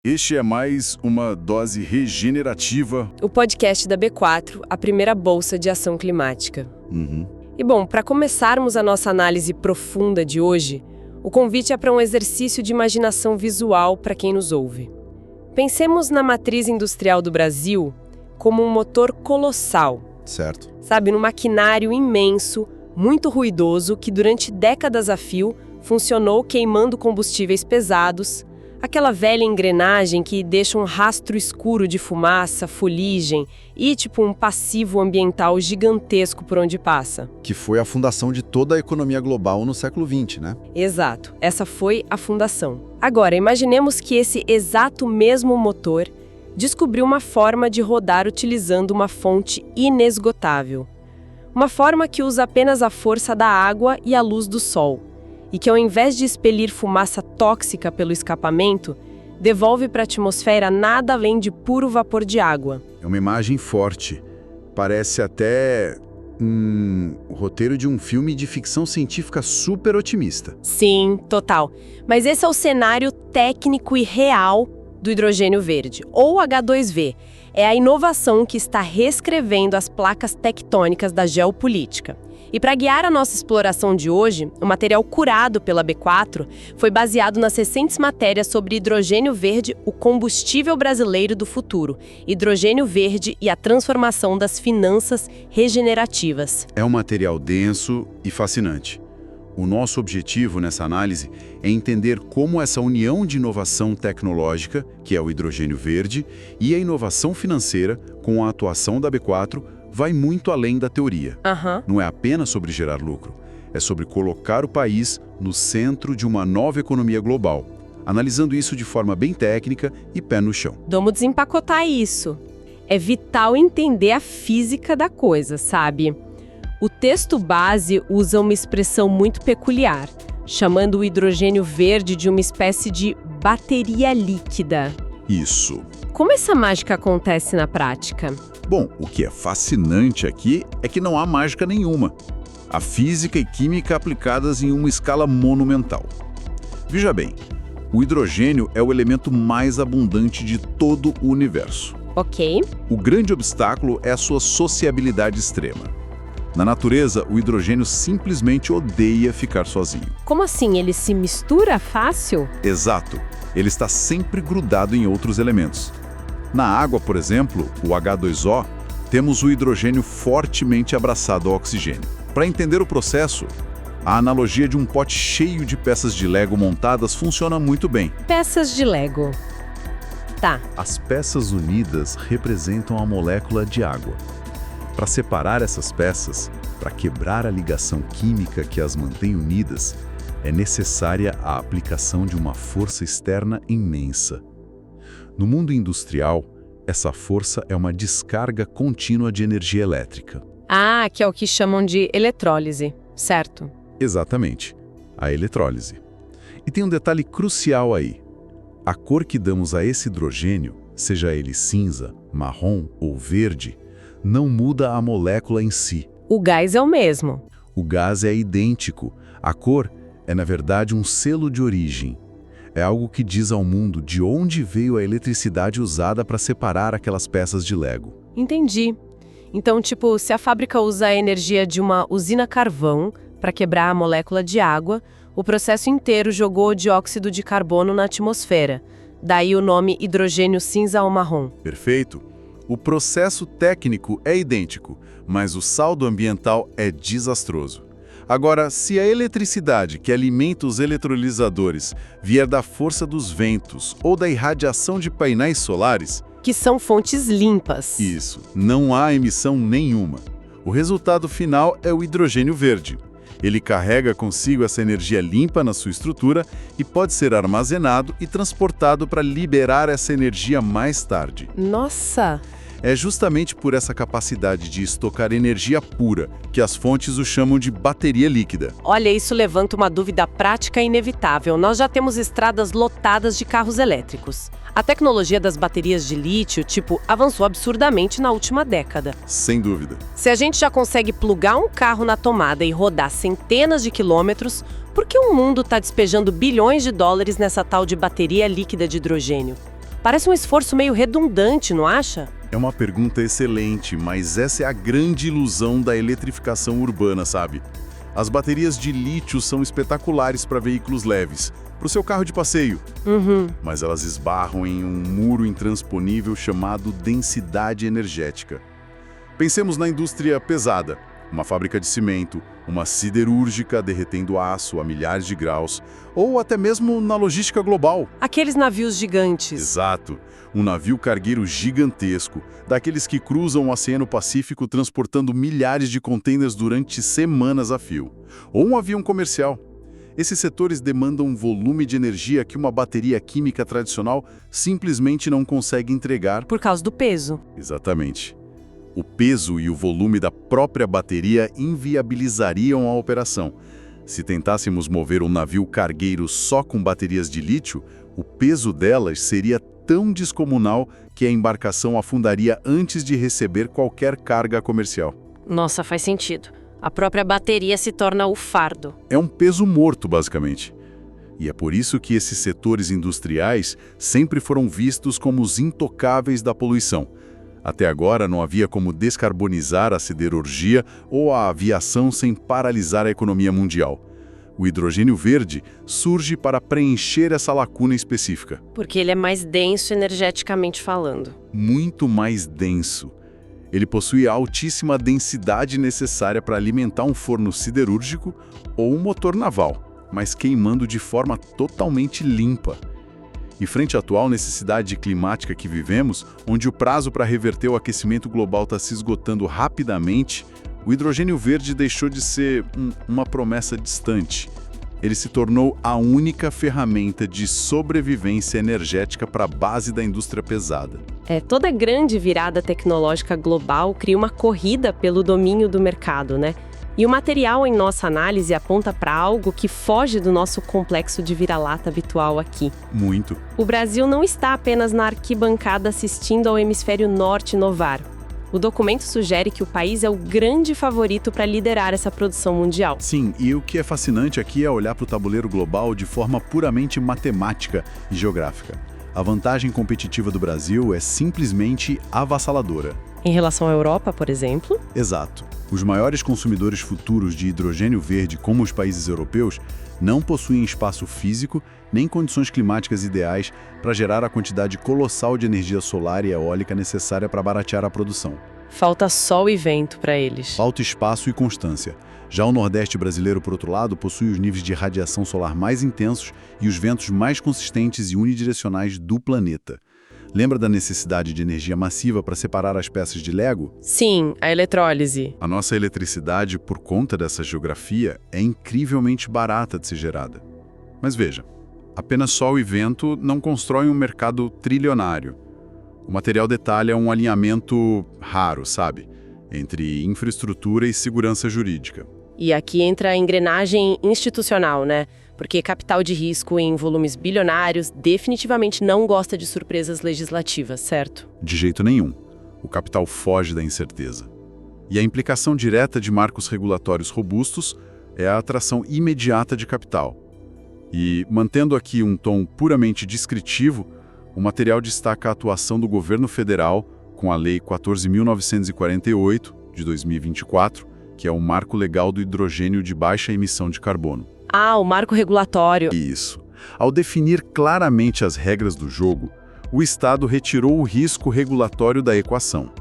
Este é mais uma dose regenerativa. O podcast da B4, a primeira bolsa de ação climática. E bom, para começarmos a nossa análise profunda de hoje, o convite é para um exercício de imaginação visual para quem nos ouve. Pensemos na matriz industrial do Brasil como um motor colossal. Certo. Sabe, num maquinário imenso, muito ruidoso, que durante décadas a fio funcionou queimando combustíveis pesados, aquela velha engrenagem que deixa um rastro escuro de fumaça, fuligem e tipo um passivo ambiental gigantesco por onde passa. Que foi a fundação de toda a economia global no século XX, né? Exato, essa foi a fundação. Agora, imaginemos que esse exato mesmo motor descobriu uma forma de rodar utilizando uma fonte inesgotável. Uma forma que usa apenas a força da água e a luz do sol. E que, ao invés de expelir fumaça tóxica pelo escapamento, devolve para a atmosfera nada além de puro vapor de água. É uma imagem forte. Parece até o roteiro de um filme de ficção científica super otimista. Sim, total. Mas esse é o cenário técnico e real do hidrogênio verde, ou H2V. É a inovação que está reescrevendo as placas tectônicas da geopolítica. E para guiar a nossa exploração de hoje, o material curado pela B4 foi baseado nas recentes matérias sobre hidrogênio verde, o combustível brasileiro do futuro, hidrogênio verde e a transformação das finanças regenerativas. É um material denso e fascinante. O nosso objetivo nessa análise é entender como essa união de inovação tecnológica, que é o hidrogênio verde, e a inovação financeira, com a atuação da B4, vai muito além da teoria. Não é apenas sobre gerar lucro, é sobre colocar o país no centro de uma nova economia global, analisando isso de forma bem técnica e pé no chão. Vamos desempacotar isso. É vital entender a física da coisa, sabe? O texto base usa uma expressão muito peculiar, chamando o hidrogênio verde de uma espécie de bateria líquida. Isso. Como essa mágica acontece na prática? Bom, o que é fascinante aqui é que não há mágica nenhuma. Há física e química aplicadas em uma escala monumental. Veja bem, o hidrogênio é o elemento mais abundante de todo o universo. Ok. O grande obstáculo é a sua sociabilidade extrema. Na natureza, o hidrogênio simplesmente odeia ficar sozinho. Como assim? Ele se mistura fácil? Exato. Ele está sempre grudado em outros elementos. Na água, por exemplo, o H2O, temos o hidrogênio fortemente abraçado ao oxigênio. Para entender o processo, a analogia de um pote cheio de peças de Lego montadas funciona muito bem. Peças de Lego. Tá. As peças unidas representam a molécula de água. Para separar essas peças, para quebrar a ligação química que as mantém unidas, é necessária a aplicação de uma força externa imensa. No mundo industrial, essa força é uma descarga contínua de energia elétrica. Ah, que é o que chamam de eletrólise, certo? Exatamente, a eletrólise. E tem um detalhe crucial aí. A cor que damos a esse hidrogênio, seja ele cinza, marrom ou verde, não muda a molécula em si. O gás é o mesmo. O gás é idêntico. A cor é, na verdade, um selo de origem. É algo que diz ao mundo de onde veio a eletricidade usada para separar aquelas peças de Lego. Entendi. Então, tipo, se a fábrica usa a energia de uma usina carvão para quebrar a molécula de água, o processo inteiro jogou o dióxido de carbono na atmosfera. Daí o nome hidrogênio cinza ou marrom. Perfeito. O processo técnico é idêntico, mas o saldo ambiental é desastroso. Agora, se a eletricidade que alimenta os eletrolisadores vier da força dos ventos ou da irradiação de painéis solares... Que são fontes limpas. Isso, não há emissão nenhuma. O resultado final é o hidrogênio verde. Ele carrega consigo essa energia limpa na sua estrutura e pode ser armazenado e transportado para liberar essa energia mais tarde. Nossa! É justamente por essa capacidade de estocar energia pura que as fontes o chamam de bateria líquida. Olha, isso levanta uma dúvida prática inevitável. Nós já temos estradas lotadas de carros elétricos. A tecnologia das baterias de lítio, avançou absurdamente na última década. Sem dúvida. Se a gente já consegue plugar um carro na tomada e rodar centenas de quilômetros, por que o mundo está despejando bilhões de dólares nessa tal de bateria líquida de hidrogênio? Parece um esforço meio redundante, não acha? É uma pergunta excelente, mas essa é a grande ilusão da eletrificação urbana, sabe? As baterias de lítio são espetaculares para veículos leves, para o seu carro de passeio. Mas elas esbarram em um muro intransponível chamado densidade energética. Pensemos na indústria pesada, uma fábrica de cimento, uma siderúrgica derretendo aço a milhares de graus, ou até mesmo na logística global. Aqueles navios gigantes. Exato. Um navio cargueiro gigantesco, daqueles que cruzam o Oceano Pacífico transportando milhares de contêineres durante semanas a fio. Ou um avião comercial. Esses setores demandam um volume de energia que uma bateria química tradicional simplesmente não consegue entregar. Por causa do peso. Exatamente. O peso e o volume da própria bateria inviabilizariam a operação. Se tentássemos mover um navio cargueiro só com baterias de lítio, o peso delas seria tão descomunal que a embarcação afundaria antes de receber qualquer carga comercial. Nossa, faz sentido. A própria bateria se torna o fardo. É um peso morto, basicamente. E é por isso que esses setores industriais sempre foram vistos como os intocáveis da poluição. Até agora não havia como descarbonizar a siderurgia ou a aviação sem paralisar a economia mundial. O hidrogênio verde surge para preencher essa lacuna específica. Porque ele é mais denso energeticamente falando. Muito mais denso. Ele possui a altíssima densidade necessária para alimentar um forno siderúrgico ou um motor naval, mas queimando de forma totalmente limpa. E frente à atual necessidade climática que vivemos, onde o prazo para reverter o aquecimento global está se esgotando rapidamente, o hidrogênio verde deixou de ser uma promessa distante. Ele se tornou a única ferramenta de sobrevivência energética para a base da indústria pesada. Toda grande virada tecnológica global cria uma corrida pelo domínio do mercado, né? E o material em nossa análise aponta para algo que foge do nosso complexo de vira-lata habitual aqui. Muito. O Brasil não está apenas na arquibancada assistindo ao hemisfério norte inovar. O documento sugere que o país é o grande favorito para liderar essa produção mundial. Sim, e o que é fascinante aqui é olhar para o tabuleiro global de forma puramente matemática e geográfica. A vantagem competitiva do Brasil é simplesmente avassaladora. Em relação à Europa, por exemplo? Exato. Os maiores consumidores futuros de hidrogênio verde, como os países europeus, não possuem espaço físico nem condições climáticas ideais para gerar a quantidade colossal de energia solar e eólica necessária para baratear a produção. Falta sol e vento para eles. Falta espaço e constância. Já o Nordeste brasileiro, por outro lado, possui os níveis de radiação solar mais intensos e os ventos mais consistentes e unidirecionais do planeta. Lembra da necessidade de energia massiva para separar as peças de Lego? Sim, a eletrólise. A nossa eletricidade, por conta dessa geografia, é incrivelmente barata de ser gerada. Mas veja, apenas sol e vento não constroem um mercado trilionário. O material detalha um alinhamento raro, sabe? Entre infraestrutura e segurança jurídica. E aqui entra a engrenagem institucional, né? Porque capital de risco em volumes bilionários definitivamente não gosta de surpresas legislativas, certo? De jeito nenhum. O capital foge da incerteza. E a implicação direta de marcos regulatórios robustos é a atração imediata de capital. E, mantendo aqui um tom puramente descritivo, o material destaca a atuação do governo federal com a Lei 14.948, de 2024, que é o marco legal do hidrogênio de baixa emissão de carbono. Ah, o marco regulatório. Isso. Ao definir claramente as regras do jogo, o Estado retirou o risco regulatório da equação.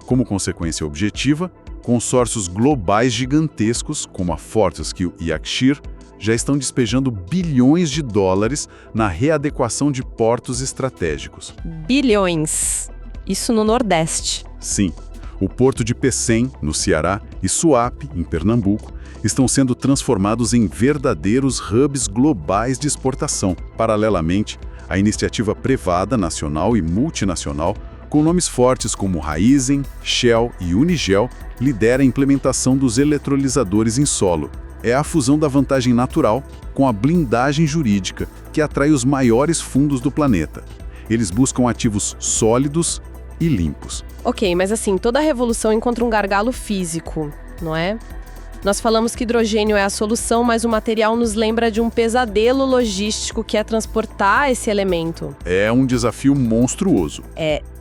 Como consequência objetiva, consórcios globais gigantescos, como a Fortescue e a Axir, já estão despejando bilhões de dólares na readequação de portos estratégicos. Bilhões. Isso no Nordeste. Sim. O porto de Pecém, no Ceará, e Suape, em Pernambuco, estão sendo transformados em verdadeiros hubs globais de exportação. Paralelamente, a iniciativa privada, nacional e multinacional, com nomes fortes como Raizen, Shell e Unigel, lidera a implementação dos eletrolisadores em solo. É a fusão da vantagem natural com a blindagem jurídica que atrai os maiores fundos do planeta. Eles buscam ativos sólidos e limpos. Ok, mas assim, toda revolução encontra um gargalo físico, não é? Nós falamos que hidrogênio é a solução, mas o material nos lembra de um pesadelo logístico que é transportar esse elemento. É um desafio monstruoso.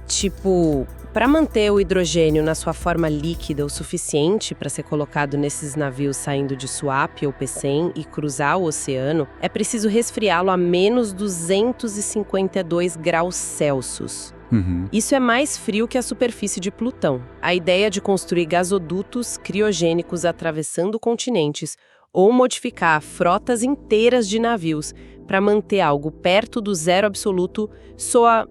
Tipo, para manter o hidrogênio na sua forma líquida o suficiente para ser colocado nesses navios saindo de Suape ou Pecém e cruzar o oceano, é preciso resfriá-lo a menos 252 graus Celsius. Isso é mais frio que a superfície de Plutão. A ideia de construir gasodutos criogênicos atravessando continentes ou modificar frotas inteiras de navios para manter algo perto do zero absoluto soa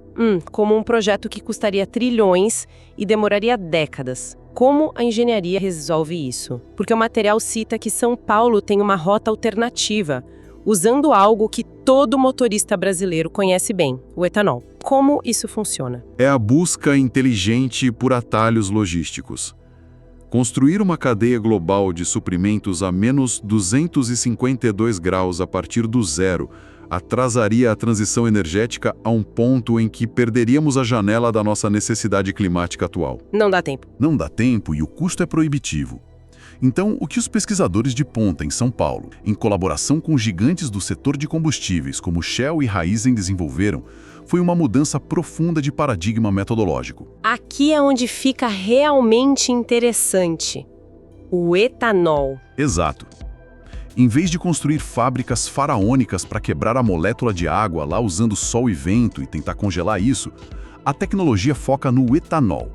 como um projeto que custaria trilhões e demoraria décadas. Como a engenharia resolve isso? Porque o material cita que São Paulo tem uma rota alternativa, usando algo que todo motorista brasileiro conhece bem, o etanol. Como isso funciona? É a busca inteligente por atalhos logísticos. Construir uma cadeia global de suprimentos a menos 252 graus a partir do zero atrasaria a transição energética a um ponto em que perderíamos a janela da nossa necessidade climática atual. Não dá tempo. Não dá tempo e o custo é proibitivo. Então, o que os pesquisadores de ponta em São Paulo, em colaboração com gigantes do setor de combustíveis como Shell e Raízen desenvolveram, foi uma mudança profunda de paradigma metodológico. Aqui é onde fica realmente interessante. O etanol. Exato. Em vez de construir fábricas faraônicas para quebrar a molécula de água lá usando sol e vento e tentar congelar isso, a tecnologia foca no etanol.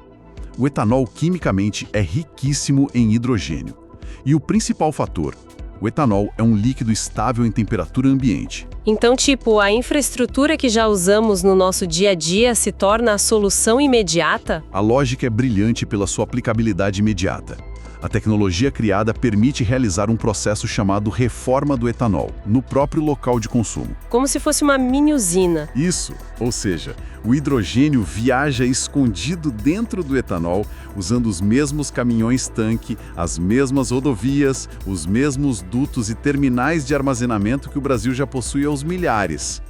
O etanol quimicamente é riquíssimo em hidrogênio. E o principal fator, o etanol é um líquido estável em temperatura ambiente. Então, tipo, a infraestrutura que já usamos no nosso dia a dia se torna a solução imediata? A lógica é brilhante pela sua aplicabilidade imediata. A tecnologia criada permite realizar um processo chamado reforma do etanol, no próprio local de consumo. Como se fosse uma mini usina. Isso, ou seja, o hidrogênio viaja escondido dentro do etanol, usando os mesmos caminhões-tanque, as mesmas rodovias, os mesmos dutos e terminais de armazenamento que o Brasil já possui aos milhares.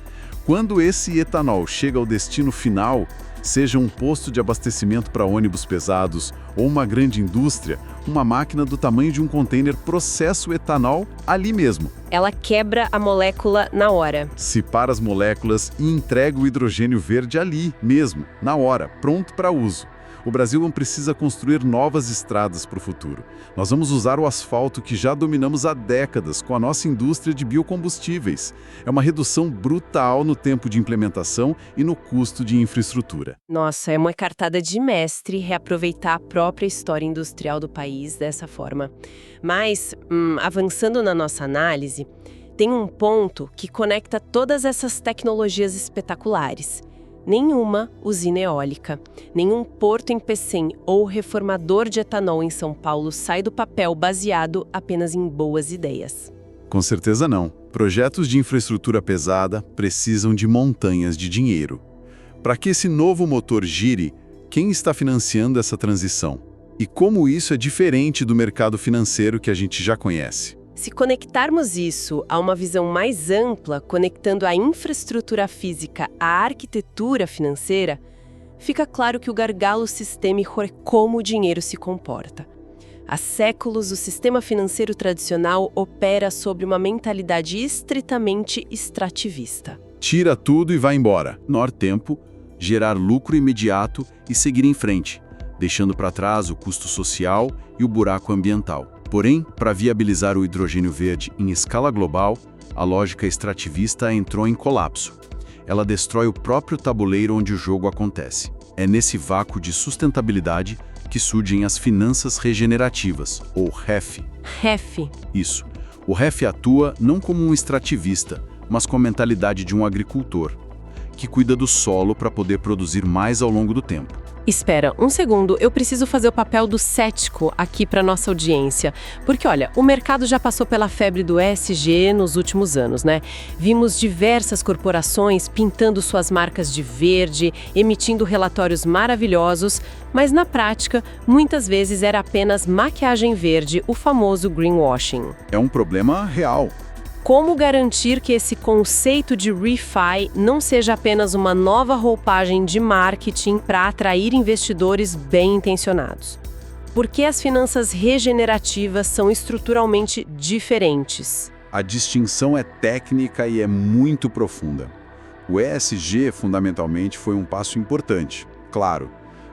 Quando esse etanol chega ao destino final, seja um posto de abastecimento para ônibus pesados ou uma grande indústria, uma máquina do tamanho de um container processa o etanol ali mesmo. Ela quebra a molécula na hora. Separa as moléculas e entrega o hidrogênio verde ali mesmo, na hora, pronto para uso. O Brasil não precisa construir novas estradas para o futuro. Nós vamos usar o asfalto que já dominamos há décadas com a nossa indústria de biocombustíveis. É uma redução brutal no tempo de implementação e no custo de infraestrutura. Nossa, é uma cartada de mestre reaproveitar a própria história industrial do país dessa forma. Mas, avançando na nossa análise, tem um ponto que conecta todas essas tecnologias espetaculares. Nenhuma usina eólica, nenhum porto em Pecém ou reformador de etanol em São Paulo sai do papel baseado apenas em boas ideias. Com certeza não. Projetos de infraestrutura pesada precisam de montanhas de dinheiro. Para que esse novo motor gire, quem está financiando essa transição? E como isso é diferente do mercado financeiro que a gente já conhece? Se conectarmos isso a uma visão mais ampla, conectando a infraestrutura física à arquitetura financeira, fica claro que o gargalo sistêmico é como o dinheiro se comporta. Há séculos, o sistema financeiro tradicional opera sobre uma mentalidade estritamente extrativista. Tira tudo e vai embora. Menor tempo, gerar lucro imediato e seguir em frente, deixando para trás o custo social e o buraco ambiental. Porém, para viabilizar o hidrogênio verde em escala global, a lógica extrativista entrou em colapso. Ela destrói o próprio tabuleiro onde o jogo acontece. É nesse vácuo de sustentabilidade que surgem as finanças regenerativas, ou REF. REF. Isso. O REF atua não como um extrativista, mas com a mentalidade de um agricultor, que cuida do solo para poder produzir mais ao longo do tempo. Espera, um segundo, eu preciso fazer o papel do cético aqui para nossa audiência. Porque, olha, o mercado já passou pela febre do ESG nos últimos anos, né? Vimos diversas corporações pintando suas marcas de verde, emitindo relatórios maravilhosos, mas na prática, muitas vezes era apenas maquiagem verde, o famoso greenwashing. É um problema real. Como garantir que esse conceito de refi não seja apenas uma nova roupagem de marketing para atrair investidores bem intencionados? Por que as finanças regenerativas são estruturalmente diferentes? A distinção é técnica e é muito profunda. O ESG, fundamentalmente, foi um passo importante, claro,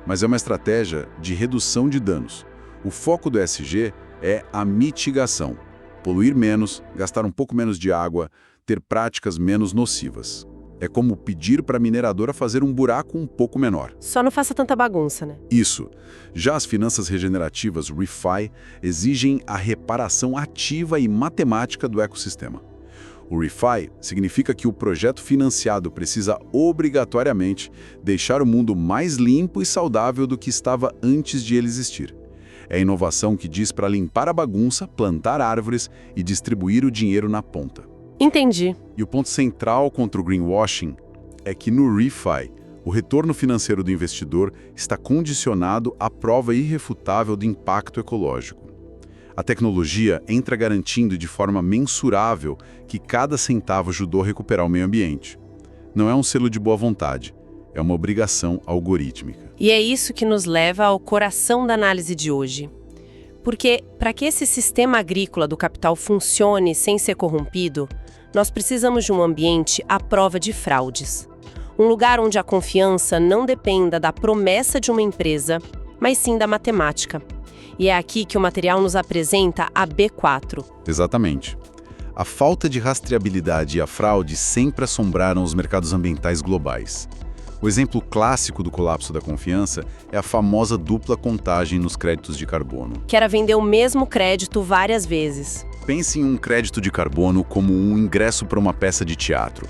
mas é uma estratégia de redução de danos. O foco do ESG é a mitigação. Poluir menos, gastar um pouco menos de água, ter práticas menos nocivas. É como pedir para a mineradora fazer um buraco um pouco menor. Só não faça tanta bagunça, né? Isso. Já as finanças regenerativas, ReFi, exigem a reparação ativa e matemática do ecossistema. O ReFi significa que o projeto financiado precisa obrigatoriamente deixar o mundo mais limpo e saudável do que estava antes de ele existir. É a inovação que diz para limpar a bagunça, plantar árvores e distribuir o dinheiro na ponta. Entendi. E o ponto central contra o greenwashing é que no ReFi, o retorno financeiro do investidor está condicionado à prova irrefutável do impacto ecológico. A tecnologia entra garantindo de forma mensurável que cada centavo ajudou a recuperar o meio ambiente. Não é um selo de boa vontade, é uma obrigação algorítmica. E é isso que nos leva ao coração da análise de hoje. Porque, para que esse sistema agrícola do capital funcione sem ser corrompido, nós precisamos de um ambiente à prova de fraudes. Um lugar onde a confiança não dependa da promessa de uma empresa, mas sim da matemática. E é aqui que o material nos apresenta a B4. Exatamente. A falta de rastreabilidade e a fraude sempre assombraram os mercados ambientais globais. O exemplo clássico do colapso da confiança é a famosa dupla contagem nos créditos de carbono. Que era vender o mesmo crédito várias vezes. Pense em um crédito de carbono como um ingresso para uma peça de teatro.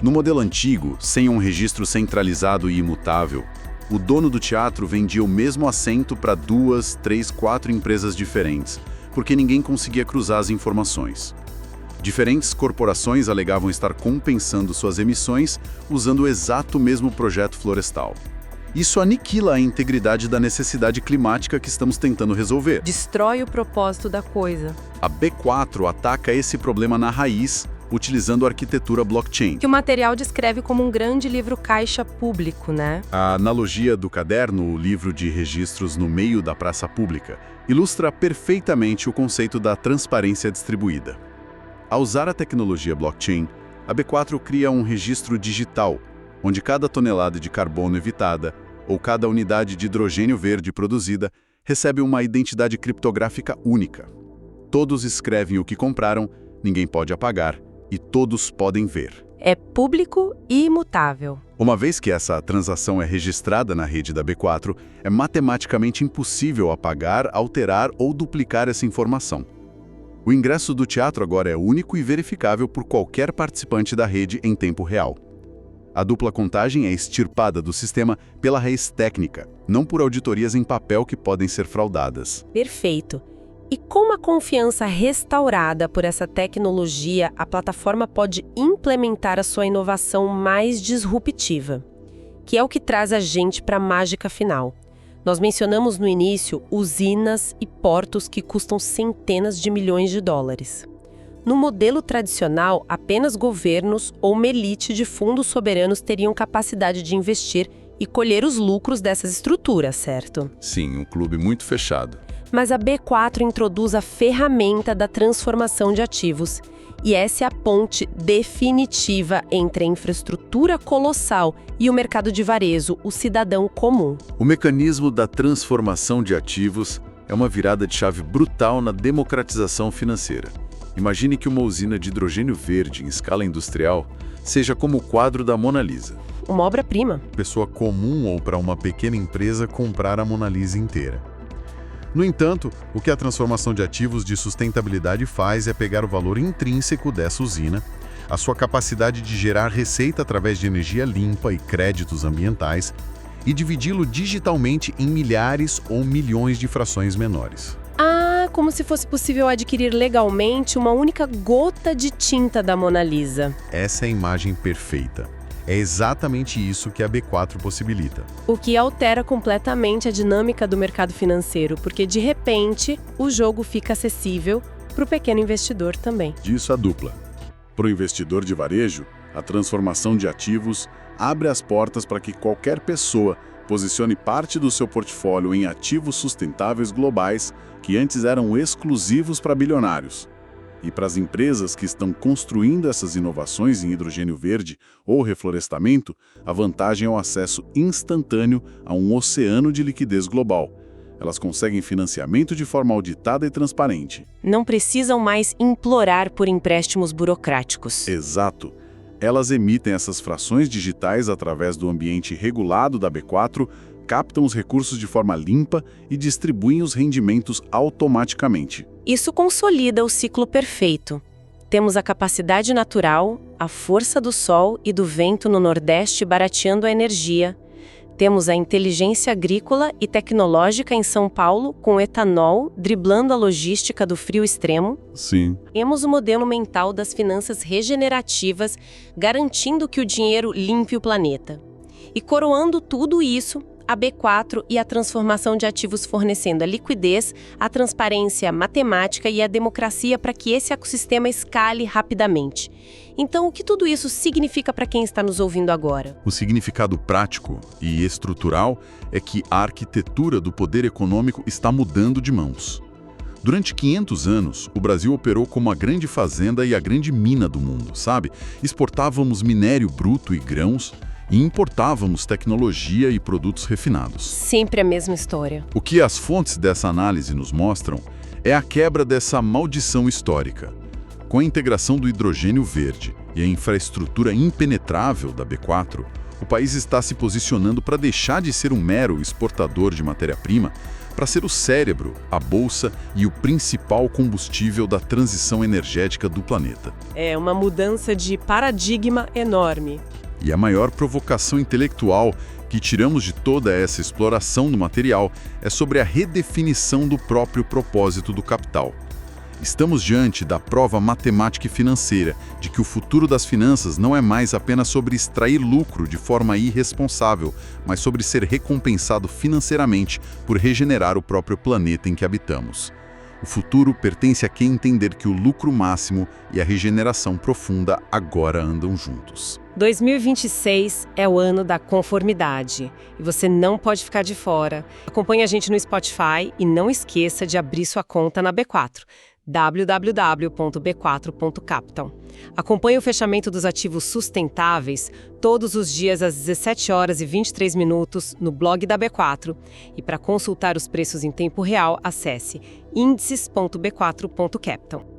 No modelo antigo, sem um registro centralizado e imutável, o dono do teatro vendia o mesmo assento para 2, 3, 4 empresas diferentes, porque ninguém conseguia cruzar as informações. Diferentes corporações alegavam estar compensando suas emissões usando o exato mesmo projeto florestal. Isso aniquila a integridade da necessidade climática que estamos tentando resolver. Destrói o propósito da coisa. A B4 ataca esse problema na raiz, utilizando a arquitetura blockchain. Que o material descreve como um grande livro caixa público, né? A analogia do caderno, o livro de registros no meio da praça pública, ilustra perfeitamente o conceito da transparência distribuída. Ao usar a tecnologia blockchain, a B4 cria um registro digital, onde cada tonelada de carbono evitada ou cada unidade de hidrogênio verde produzida recebe uma identidade criptográfica única. Todos escrevem o que compraram, ninguém pode apagar e todos podem ver. É público e imutável. Uma vez que essa transação é registrada na rede da B4, é matematicamente impossível apagar, alterar ou duplicar essa informação. O ingresso do teatro agora é único e verificável por qualquer participante da rede em tempo real. A dupla contagem é extirpada do sistema pela raiz técnica, não por auditorias em papel que podem ser fraudadas. Perfeito. E com a confiança restaurada por essa tecnologia, a plataforma pode implementar a sua inovação mais disruptiva, que é o que traz a gente para a mágica final. Nós mencionamos no início usinas e portos que custam centenas de milhões de dólares. No modelo tradicional, apenas governos ou uma elite de fundos soberanos teriam capacidade de investir e colher os lucros dessas estruturas, certo? Sim, um clube muito fechado. Mas a B4 introduz a ferramenta da transformação de ativos. E essa é a ponte definitiva entre a infraestrutura colossal e o mercado de varejo, o cidadão comum. O mecanismo da transformação de ativos é uma virada de chave brutal na democratização financeira. Imagine que uma usina de hidrogênio verde em escala industrial seja como o quadro da Mona Lisa. Uma obra-prima. Pessoa comum ou para uma pequena empresa comprar a Mona Lisa inteira. No entanto, o que a transformação de ativos de sustentabilidade faz é pegar o valor intrínseco dessa usina, a sua capacidade de gerar receita através de energia limpa e créditos ambientais, e dividi-lo digitalmente em milhares ou milhões de frações menores. Ah, como se fosse possível adquirir legalmente uma única gota de tinta da Mona Lisa. Essa é a imagem perfeita. É exatamente isso que a B4 possibilita. O que altera completamente a dinâmica do mercado financeiro, porque de repente o jogo fica acessível para o pequeno investidor também. Disso a dupla. Para o investidor de varejo, a transformação de ativos abre as portas para que qualquer pessoa Posicione parte do seu portfólio em ativos sustentáveis globais que antes eram exclusivos para bilionários. E para as empresas que estão construindo essas inovações em hidrogênio verde ou reflorestamento, a vantagem é o acesso instantâneo a um oceano de liquidez global. Elas conseguem financiamento de forma auditada e transparente. Não precisam mais implorar por empréstimos burocráticos. Exato. Elas emitem essas frações digitais através do ambiente regulado da B4, captam os recursos de forma limpa e distribuem os rendimentos automaticamente. Isso consolida o ciclo perfeito. Temos a capacidade natural, a força do sol e do vento no Nordeste barateando a energia. Temos a inteligência agrícola e tecnológica em São Paulo, com etanol, driblando a logística do frio extremo. Sim. Temos o modelo mental das finanças regenerativas, garantindo que o dinheiro limpe o planeta. E coroando tudo isso, a B4 e a transformação de ativos fornecendo a liquidez, a transparência matemática e a democracia para que esse ecossistema escale rapidamente. Então, o que tudo isso significa para quem está nos ouvindo agora? O significado prático e estrutural é que a arquitetura do poder econômico está mudando de mãos. Durante 500 anos, o Brasil operou como a grande fazenda e a grande mina do mundo, sabe? Exportávamos minério bruto e grãos, e importávamos tecnologia e produtos refinados. Sempre a mesma história. O que as fontes dessa análise nos mostram é a quebra dessa maldição histórica. Com a integração do hidrogênio verde e a infraestrutura impenetrável da B4, o país está se posicionando para deixar de ser um mero exportador de matéria-prima para ser o cérebro, a bolsa e o principal combustível da transição energética do planeta. É uma mudança de paradigma enorme. E a maior provocação intelectual que tiramos de toda essa exploração do material é sobre a redefinição do próprio propósito do capital. Estamos diante da prova matemática e financeira de que o futuro das finanças não é mais apenas sobre extrair lucro de forma irresponsável, mas sobre ser recompensado financeiramente por regenerar o próprio planeta em que habitamos. O futuro pertence a quem entender que o lucro máximo e a regeneração profunda agora andam juntos. 2026 é o ano da conformidade e você não pode ficar de fora. Acompanhe a gente no Spotify e não esqueça de abrir sua conta na B4, www.b4.capital. Acompanhe o fechamento dos ativos sustentáveis todos os dias às 17h23 no blog da B4 e para consultar os preços em tempo real, acesse índices.b4.capital.